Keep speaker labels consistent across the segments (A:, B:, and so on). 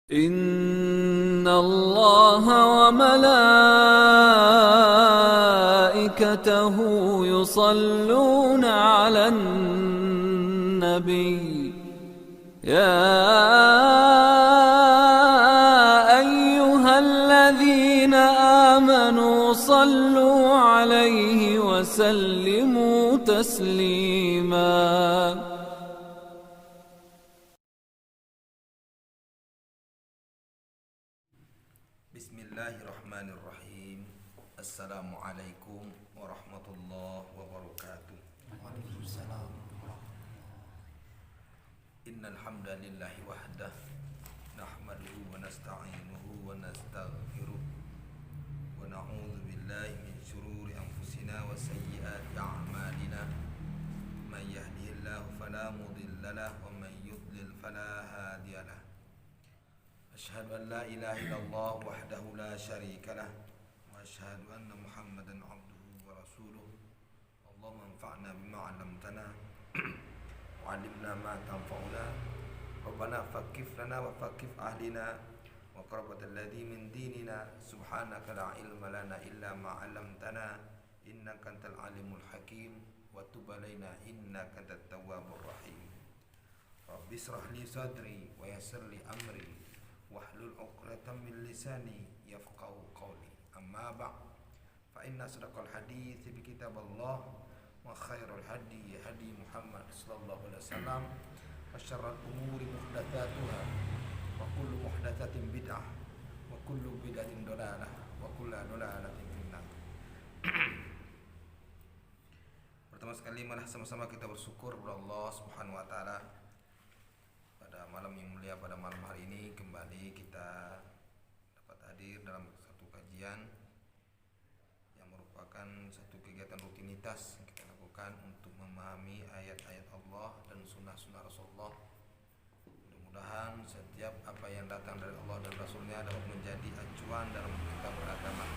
A: إن الله وملائكته يصلون على النبي يا أيها الذين آمنوا صلوا عليه وسلموا تسليما.
B: Bismillahirrahmanirrahim. Assalamualaikum warahmatullahi wabarakatuh.
C: Waalaikumsalam.
B: Innal hamdalillahi wahdah nahmaduhu wa nasta'inuhu wa nastaghfiruh wa na'udzu billahi min shururi anfusina wa sayyiati a'malina. May yahdihillahu fala mudilla lahu wa may yudlil fala hadiya lahu. Asyhadu an la ilaha illallah wahdahu la syarika lah wa asyhadu anna Muhammadan abduhu wa rasuluh. Allahumma anfa'na bima 'allamtana wa 'allimna ma tanfa'una. Rabbana faqih lana wa faqih ahlina wa qarabatal ladzi min dinina. Subhanaka la ilma lana illa ma 'allamtana innaka antal alimul hakim wa tub 'alaina innaka antat tawwabur rahim. Rabbi shrah li sadri wa yassir li amri wahlul 'uqdatam min lisani yafqahu qawli. Amma ba'd, fa inna sadaqal hadiits bi kitabillah wa khairul hadi hadi Muhammad sallallahu alaihi wasallam wa syarrul umuri muhdatsatuha wa kullu muhdatsatin bid'ah wa kullu bid'atin dhalalah wa kullu dhalalatin finnar. Pertama sekali marilah sama-sama kita bersyukur kepada Allah Subhanahu wa taala. Pada malam yang mulia, pada malam hari ini kembali kita dapat hadir dalam satu kajian yang merupakan satu kegiatan rutinitas yang kita lakukan untuk memahami ayat-ayat Allah dan sunnah-sunnah Rasulullah. Mudah-mudahan setiap apa yang datang dari Allah dan Rasulnya dapat menjadi acuan dalam kita beragama.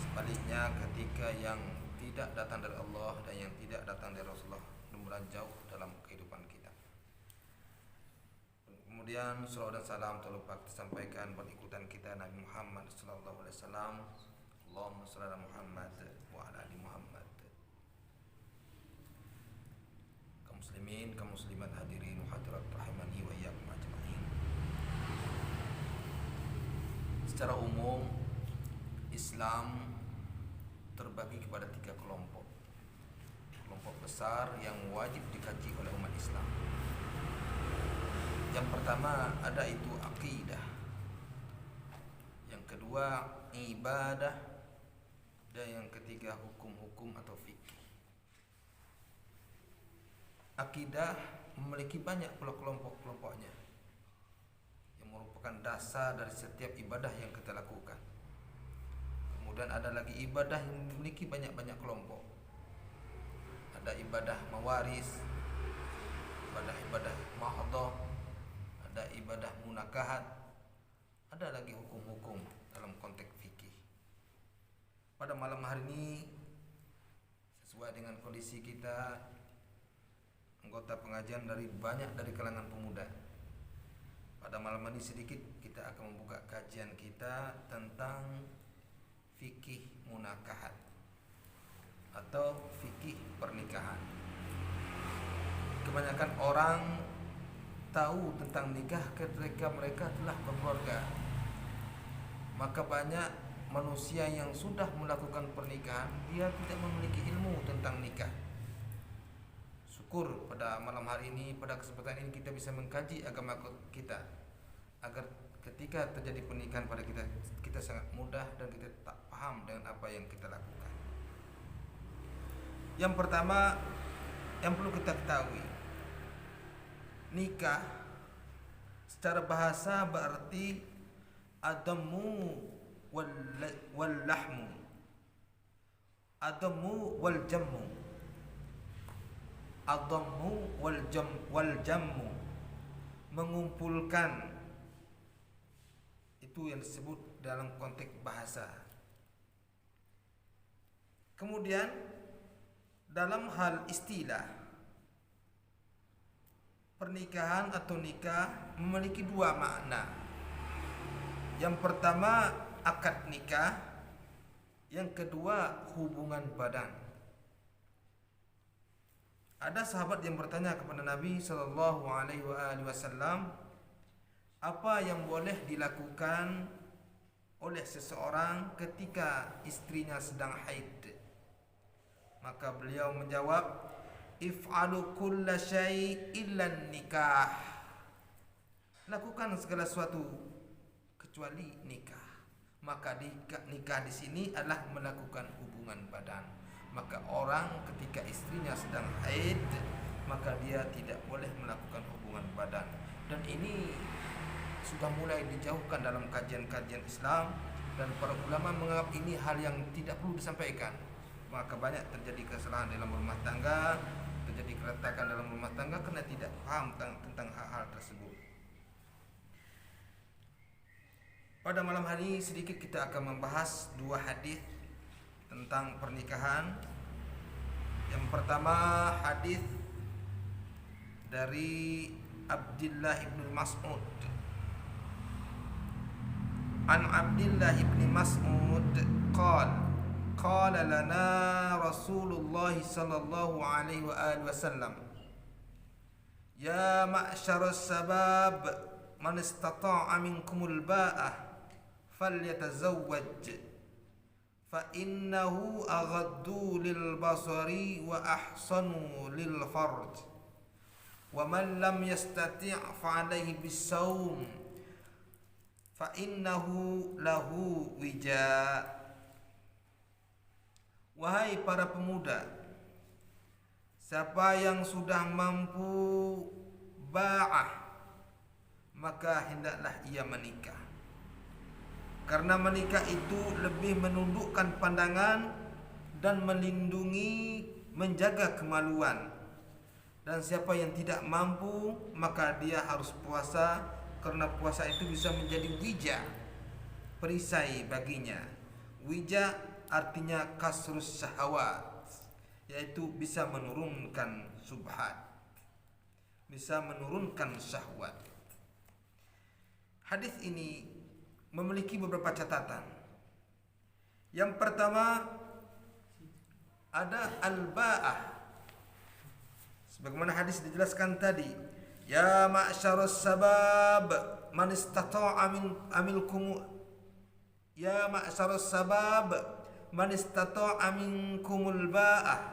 B: Sebaliknya, ketika yang tidak datang dari Allah dan yang tidak datang dari Rasulullah, mudah-mudahan jauh dalam kehidupan kita. Kemudian salawat dan salam tak lupa kita sampaikan buat ikutan kita Nabi Muhammad sallallahu alaihi wasallam. Allahumma shalli ala Muhammad wa ala ali Muhammad. Kaum muslimin, kaum muslimat, hadirin wa hadirat rahimani wa iyyakum ajmain. Secara umum Islam terbagi kepada 3 kelompok. Kelompok besar yang wajib dikaji oleh umat Islam. Yang pertama ada itu akidah, yang kedua ibadah, dan yang ketiga hukum-hukum atau fikih. Akidah memiliki banyak pula kelompok-kelompoknya yang merupakan dasar dari setiap ibadah yang kita lakukan. Kemudian ada lagi ibadah yang memiliki banyak-banyak kelompok. Ada ibadah mawaris, ibadah mahdhah, ada ibadah munakahat, ada lagi hukum-hukum dalam konteks fikih. Pada malam hari ini, sesuai dengan kondisi kita, anggota pengajian banyak dari kalangan pemuda. Pada malam ini sedikit kita akan membuka kajian kita tentang fikih munakahat atau fikih pernikahan. Kebanyakan orang tahu tentang nikah ketika mereka telah berkeluarga. Maka banyak manusia yang sudah melakukan pernikahan, dia tidak memiliki ilmu tentang nikah. Syukur pada malam hari ini, pada kesempatan ini kita bisa mengkaji agama kita, agar ketika terjadi pernikahan pada kita sangat mudah dan kita tak paham dengan apa yang kita lakukan. Yang pertama yang perlu kita ketahui, nikah secara bahasa berarti adamu wal lahmu, adamu wal jammu, adamu wal jammu, mengumpulkan. Itu yang disebut dalam konteks bahasa. Kemudian dalam hal istilah, pernikahan atau nikah memiliki 2 makna. Yang pertama akad nikah, yang kedua hubungan badan. Ada sahabat yang bertanya kepada Nabi sallallahu alaihi wasallam, apa yang boleh dilakukan oleh seseorang ketika istrinya sedang haid? Maka beliau menjawab, if'alu kulla syai' illa nikah. Lakukan segala sesuatu kecuali nikah. Maka nikah di sini adalah melakukan hubungan badan. Maka orang ketika istrinya sedang haid, maka dia tidak boleh melakukan hubungan badan. Dan ini sudah mulai dijauhkan dalam kajian-kajian Islam, dan para ulama menganggap ini hal yang tidak perlu disampaikan. Maka banyak terjadi kesalahan dalam rumah tangga, terjadi keretakan dalam rumah tangga karena tidak paham tentang hal-hal tersebut. Pada malam hari ini sedikit kita akan membahas dua hadis tentang pernikahan. Yang pertama hadis dari Abdullah ibn Mas'ud. An Abdullah ibn Mas'ud qala lana Rasulullah sallallahu alaihi wasallam, ya ma'syaras sabab man istata'a minkumul ba'ah falyatazawwaj fa innahu aghaddu lil basari wa ahsanu lil farj wa man lam yastati' fa alayhi bis-sawm fa innahu lahu wija. Wahai para pemuda, siapa yang sudah mampu ba'ah, maka hendaklah ia menikah. Karena menikah itu lebih menundukkan pandangan dan melindungi, menjaga kemaluan. Dan siapa yang tidak mampu, maka dia harus puasa, karena puasa itu bisa menjadi wija, perisai baginya. Wija artinya kasrus syahwat, yaitu bisa menurunkan subhat, bisa menurunkan syahwat. Hadis ini memiliki beberapa catatan. Yang pertama ada al-ba'ah, sebagaimana hadis dijelaskan tadi, ya ma'syaras sabab man istata'a minkum, ya ma'syaras sabab man istata'a minkumul ba'ah.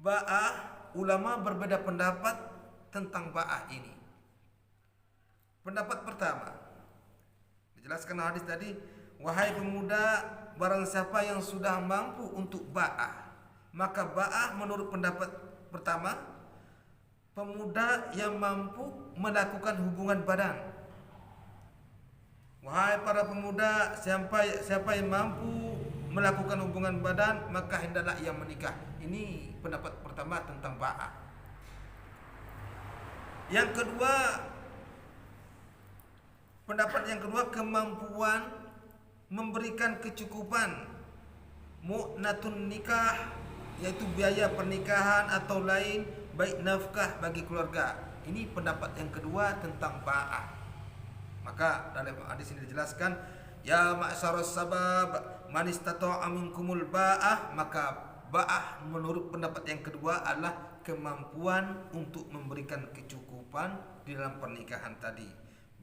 B: Ba'ah, ulama berbeda pendapat tentang ba'ah ini. Pendapat pertama, dijelaskan hadis tadi, wahai pemuda, barang siapa yang sudah mampu untuk ba'ah, maka ba'ah menurut pendapat pertama, pemuda yang mampu melakukan hubungan badan. Wahai para pemuda, siapa yang mampu melakukan hubungan badan, maka hendaklah ia menikah. Ini pendapat pertama tentang ba'ah. Pendapat yang kedua, kemampuan memberikan kecukupan mu'natun nikah, yaitu biaya pernikahan atau lain, baik nafkah bagi keluarga. Ini pendapat yang kedua tentang ba'ah. Maka dalam hadis ini dijelaskan, ya ma'syaras sabab man istata'a minkumul ba'ah, maka ba'ah menurut pendapat yang kedua adalah kemampuan untuk memberikan kecukupan di dalam pernikahan tadi.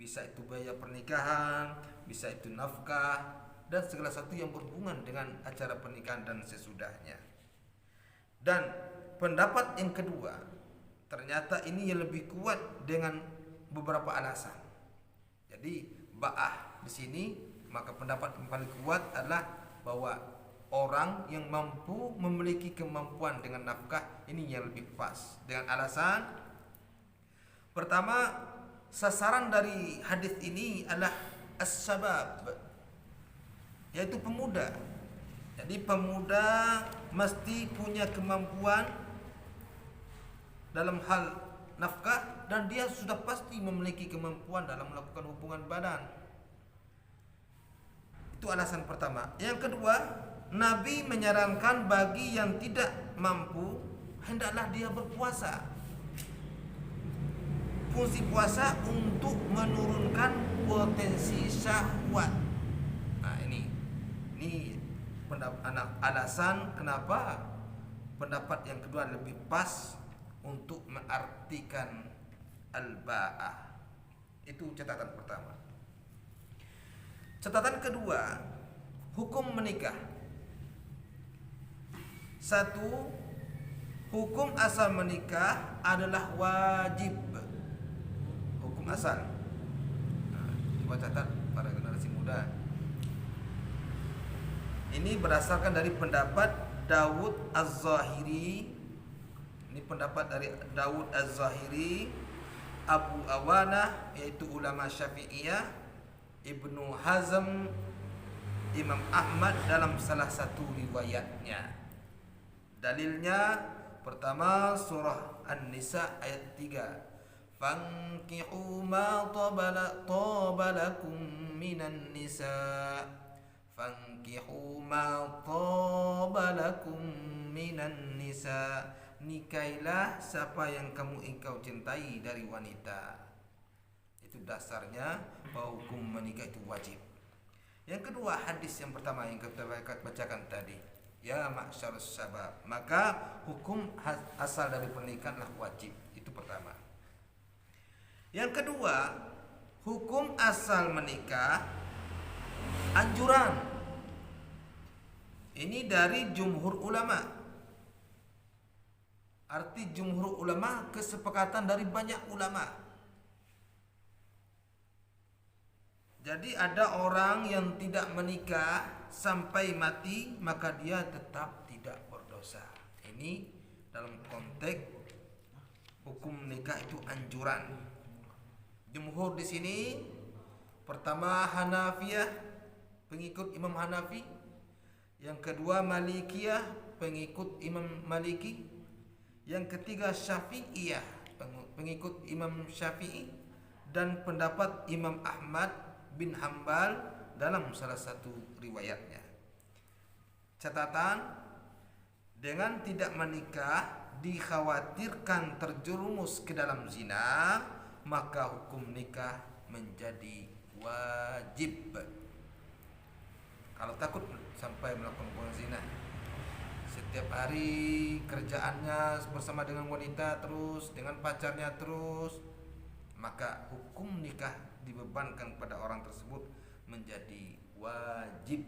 B: Bisa itu biaya pernikahan, bisa itu nafkah, dan segala sesuatu yang berhubungan dengan acara pernikahan dan sesudahnya. Dan pendapat yang kedua, ternyata ini yang lebih kuat dengan beberapa alasan. Jadi ba'ah di sini, maka pendapat yang paling kuat adalah bahwa orang yang mampu memiliki kemampuan dengan nafkah, ini yang lebih pas. Dengan alasan pertama, sasaran dari hadis ini adalah as-sabab, yaitu pemuda. Jadi pemuda mesti punya kemampuan dalam hal nafkah, dan dia sudah pasti memiliki kemampuan dalam melakukan hubungan badan. Itu alasan pertama. Yang kedua, Nabi menyarankan bagi yang tidak mampu, hendaklah dia berpuasa. Fungsi puasa untuk menurunkan potensi syahwat. Nah, ini alasan kenapa pendapat yang kedua lebih pas untuk mengartikan al-ba'ah. Itu catatan pertama. Catatan kedua, hukum menikah. Satu, hukum asal menikah adalah wajib. Hukum asal. Nah, coba catat para generasi muda. Ini berdasarkan dari pendapat Dawud Az-Zahiri. Ini pendapat dari Dawud Az-Zahiri, Abu Awanah yaitu ulama Syafi'iyah, Ibnu Hazm, Imam Ahmad dalam salah satu riwayatnya. Dalilnya pertama surah An-Nisa ayat 3. Fankihu ma tabalakum minan nisa. Fankihu ma tabalakum minan nisa. Nikailah siapa yang engkau cintai dari wanita. Itu dasarnya bahwa hukum menikah itu wajib. Yang kedua, hadis yang pertama yang kita bacakan tadi, ya ma'syarus syabab, maka hukum asal dari pernikahan adalah wajib. Itu pertama. Yang kedua, hukum asal menikah anjuran. Ini dari jumhur ulama. Arti jumhur ulama kesepakatan dari banyak ulama. Jadi ada orang yang tidak menikah sampai mati, maka dia tetap tidak berdosa. Ini dalam konteks hukum nikah itu anjuran. Jumhur di sini pertama Hanafiyah, pengikut Imam Hanafi. Yang kedua Malikiyah, pengikut Imam Maliki. Yang ketiga Syafi'iyah, pengikut Imam Syafi'i, dan pendapat Imam Ahmad bin Hambal dalam salah satu riwayatnya. Catatan, dengan tidak menikah dikhawatirkan terjerumus ke dalam zina, maka hukum nikah menjadi wajib. Kalau takut sampai melakukan hubungan zina, setiap hari kerjaannya bersama dengan wanita terus, dengan pacarnya terus, maka hukum nikah dibebankan pada orang tersebut menjadi wajib.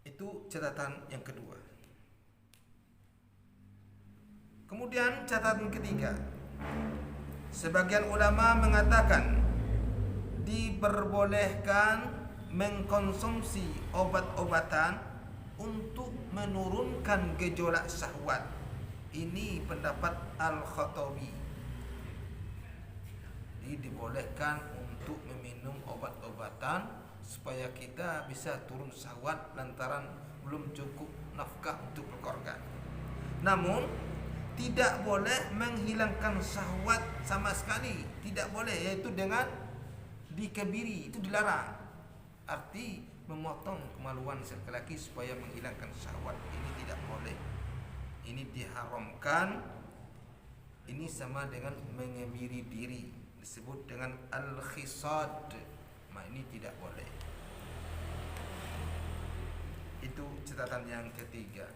B: Itu catatan yang kedua. Kemudian catatan ketiga, sebagian ulama mengatakan diperbolehkan mengkonsumsi obat-obatan untuk menurunkan gejolak syahwat. Ini pendapat Al-Khattabi. Jadi dibolehkan untuk meminum obat-obatan supaya kita bisa turun syahwat lantaran belum cukup nafkah untuk berkeluarga. Namun tidak boleh menghilangkan syahwat sama sekali. Tidak boleh, yaitu dengan dikebiri, itu dilarang. Arti memotong kemaluan laki-laki supaya menghilangkan syahwat, ini tidak boleh. Ini diharamkan. Ini sama dengan mengemiri diri, disebut dengan al-khisad. Nah, ini tidak boleh. Itu catatan yang ketiga.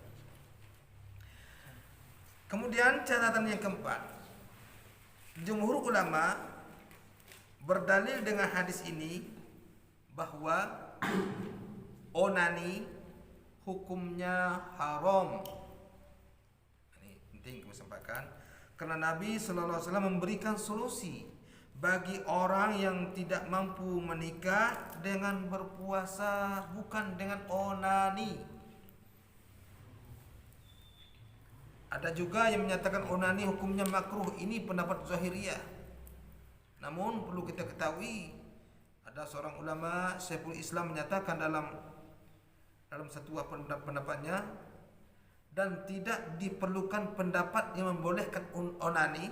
B: Kemudian catatan yang keempat, jumhur ulama berdalil dengan hadis ini bahwa onani hukumnya haram. Ini penting kami sampaikan, karena Nabi sallallahu alaihi wasallam memberikan solusi bagi orang yang tidak mampu menikah dengan berpuasa, bukan dengan onani. Ada juga yang menyatakan onani hukumnya makruh. Ini pendapat Zahiriyah. Namun perlu kita ketahui, ada seorang ulama Syekhul Islam menyatakan dalam satu pendapatnya, dan tidak diperlukan pendapat yang membolehkan onani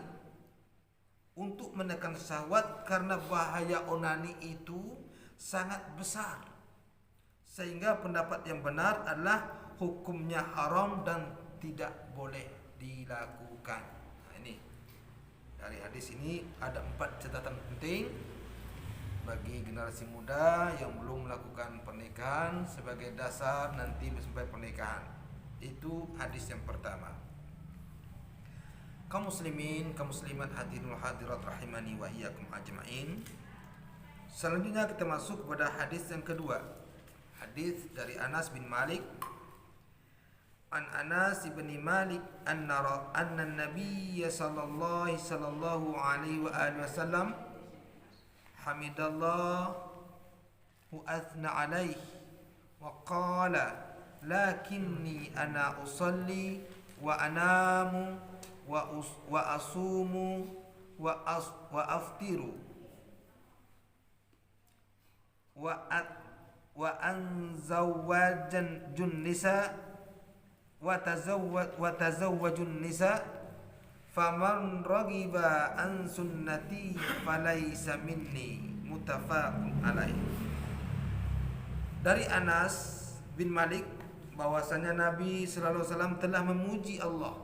B: untuk menekan syahwat, karena bahaya onani itu sangat besar, sehingga pendapat yang benar adalah hukumnya haram dan tidak boleh dilakukan. Nah, ini Dari hadis ini ada 4 catatan penting bagi generasi muda yang belum melakukan pernikahan sebagai dasar nanti sampai pernikahan. Itu hadis yang pertama. Kaum muslimin, kaum muslimat, hadirul hadirat rahimani wa iyyakum ajmain. Selanjutnya kita masuk kepada hadis yang kedua. Hadis dari Anas bin Malik. An Anas bin Malik anna an-nabiy sallallahu alaihi wa alihi wasallam hamidallah wa athna alaihi wa qala lakinni ana usalli wa anamu wa asumu wa aftiru wa anzawwajan nisa wa tazawwajun nisa faman raghiba an sunnati falaysa minni muttafaqun alaih. Dari Anas bin Malik bahwasanya Nabi sallallahu alaihi wasallam telah memuji Allah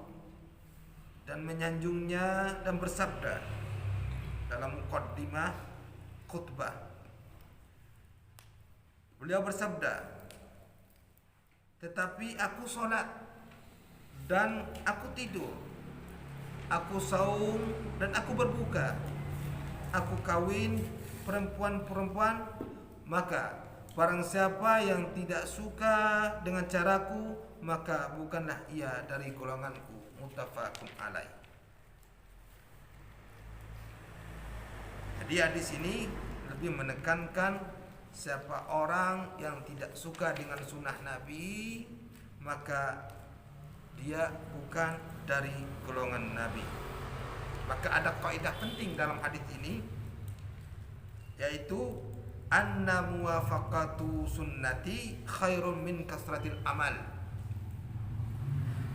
B: dan menyanjungnya dan bersabda dalam muqaddimah khutbah. Beliau bersabda, tetapi aku sholat dan aku tidur, aku saum dan aku berbuka, aku kawin perempuan-perempuan, maka barang siapa yang tidak suka dengan caraku, maka bukanlah ia dari golonganku. Muttafaqun alaih. Jadi hadis ini lebih menekankan siapa orang yang tidak suka dengan sunnah Nabi, maka dia bukan dari golongan Nabi. Maka ada kaidah penting dalam hadis ini, yaitu anna muwafaqatu sunnati khairun min kasratil amal.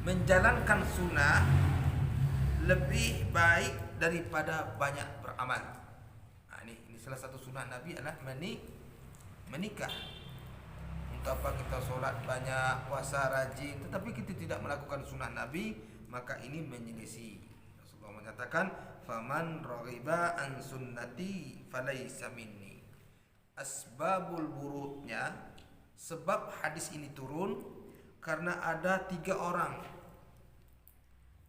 B: Menjalankan sunnah lebih baik daripada banyak beramal. Nah, ini salah satu sunnah Nabi adalah menikah. Untuk apa kita sholat banyak, puasa rajin, tetapi kita tidak melakukan sunnah Nabi, maka ini menyelisih. Rasulullah menyatakan, "Faman raghiba an sunnati falaysa minni." Asbabul burudnya, sebab hadis ini turun karena ada 3 orang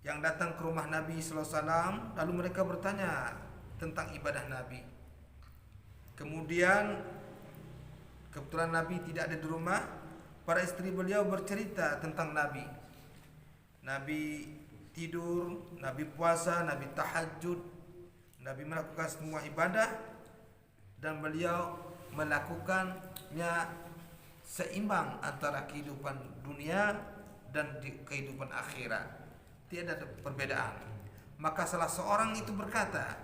B: yang datang ke rumah Nabi sallallahu alaihi wasallam, lalu mereka bertanya tentang ibadah Nabi. Kemudian kebetulan Nabi tidak ada di rumah, para istri beliau bercerita tentang Nabi. Nabi tidur, Nabi puasa, Nabi tahajud, Nabi melakukan semua ibadah, dan beliau melakukannya seimbang antara kehidupan dunia dan kehidupan akhirat. Tiada perbedaan. Maka salah seorang itu berkata,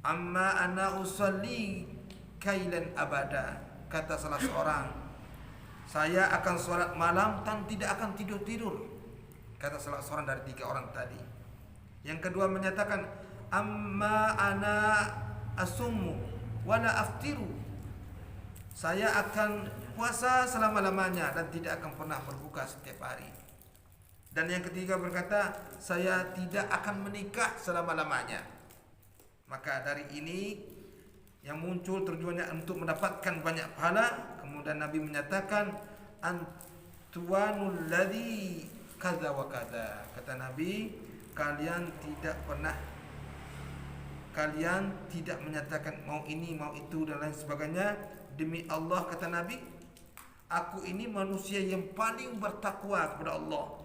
B: "Amma ana usalli kailan abada." Kata salah seorang, "Saya akan sholat malam dan tidak akan tidur-tidur." Kata salah seorang dari 3 orang tadi. Yang kedua menyatakan, "Amma ana asummu wala aftiru." Saya akan puasa selama-lamanya dan tidak akan pernah berbuka setiap hari. Dan yang ketiga berkata, "Saya tidak akan menikah selama-lamanya." Maka dari ini yang muncul tujuannya untuk mendapatkan banyak pahala. Kemudian Nabi menyatakan, "Antuanul ladzi kadza wa kadza." Kata Nabi, kalian tidak menyatakan mau ini, mau itu dan lain sebagainya. Demi Allah, kata Nabi, aku ini manusia yang paling bertakwa kepada Allah.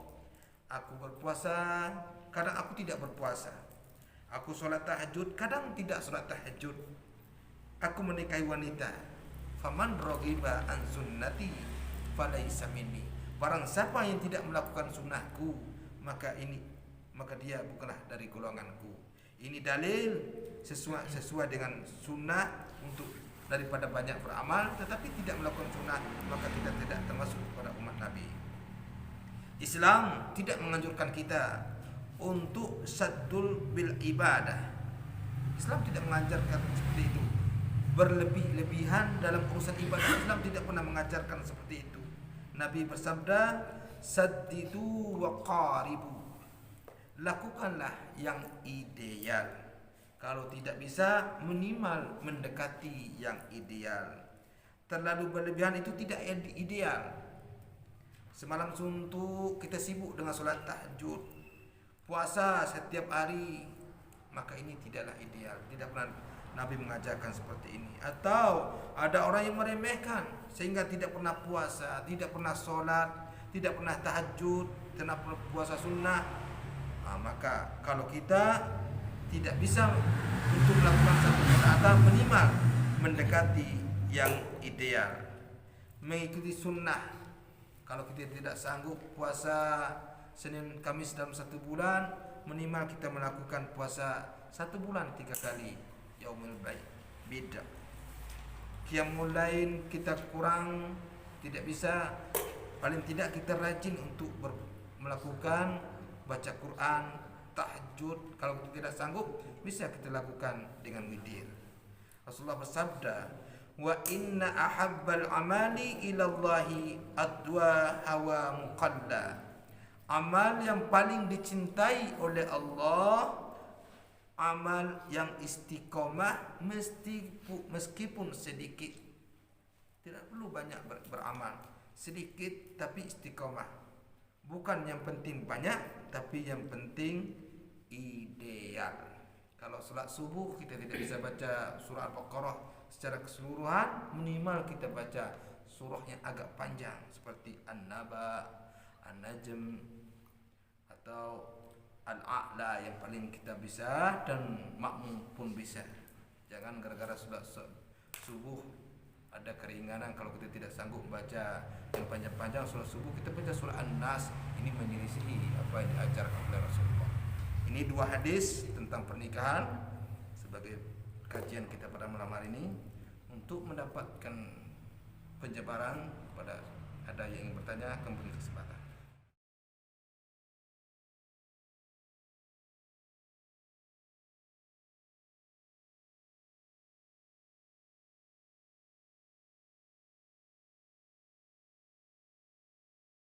B: Aku berpuasa, kadang aku tidak berpuasa. Aku sholat tahajud, kadang tidak sholat tahajud. Aku menikahi wanita. Faman raghiba an sunnati falaysa minni. Barang siapa yang tidak melakukan sunnahku, maka dia bukanlah dari golonganku. Ini dalil sesuai dengan sunnah untuk daripada banyak beramal, tetapi tidak melakukan sunnah, maka kita tidak termasuk kepada umat Nabi. Islam tidak menganjurkan kita untuk saddul bil ibadah. Islam tidak mengajarkan seperti itu. Berlebih-lebihan dalam urusan ibadah, Islam tidak pernah mengajarkan seperti itu. Nabi bersabda, "Saddidu wa qaribu." Lakukanlah yang ideal Kalau tidak bisa, minimal mendekati yang ideal. Terlalu berlebihan itu tidak ideal. Semalam suntuk kita sibuk dengan solat tahajud, puasa setiap hari, maka ini tidaklah ideal. Tidak pernah Nabi mengajarkan seperti ini. Atau ada orang yang meremehkan sehingga tidak pernah puasa, tidak pernah solat, tidak pernah tahajud, tidak pernah puasa sunnah. Maka kalau kita tidak bisa untuk melakukan satu ketaatan, minimal mendekati yang ideal, mengikuti sunnah. Kalau kita tidak sanggup puasa Senin Kamis dalam satu bulan, minimal kita melakukan puasa 1 bulan 3 kali yaumul beda. Qiyamul lail kita kurang, tidak bisa, paling tidak kita rajin untuk melakukan baca Quran, tahajud. Kalau kita tidak sanggup, bisa kita lakukan dengan witir. Rasulullah bersabda, wa inna ahabbal amali ilallahi adwa hawa muqalla. Amal yang paling dicintai oleh Allah, amal yang istiqomah meskipun sedikit. Tidak perlu banyak beramal, sedikit tapi istiqomah. Bukan yang penting banyak, tapi yang penting ideal. Kalau salat subuh kita tidak bisa baca surah Al-Baqarah secara keseluruhan, minimal kita baca surah yang agak panjang seperti An-Naba, An-Najm, atau Al-A'la yang paling kita bisa, dan makmum pun bisa. Jangan gara-gara salat subuh ada keringanan kalau kita tidak sanggup baca yang panjang-panjang surah subuh, kita baca surah An-Nas. Ini menyelisihi apa yang diajarkan oleh Rasulullah. Ini 2 hadis tentang pernikahan sebagai kajian kita pada malam hari ini, untuk mendapatkan penjabaran pada ada yang ingin bertanya kembali.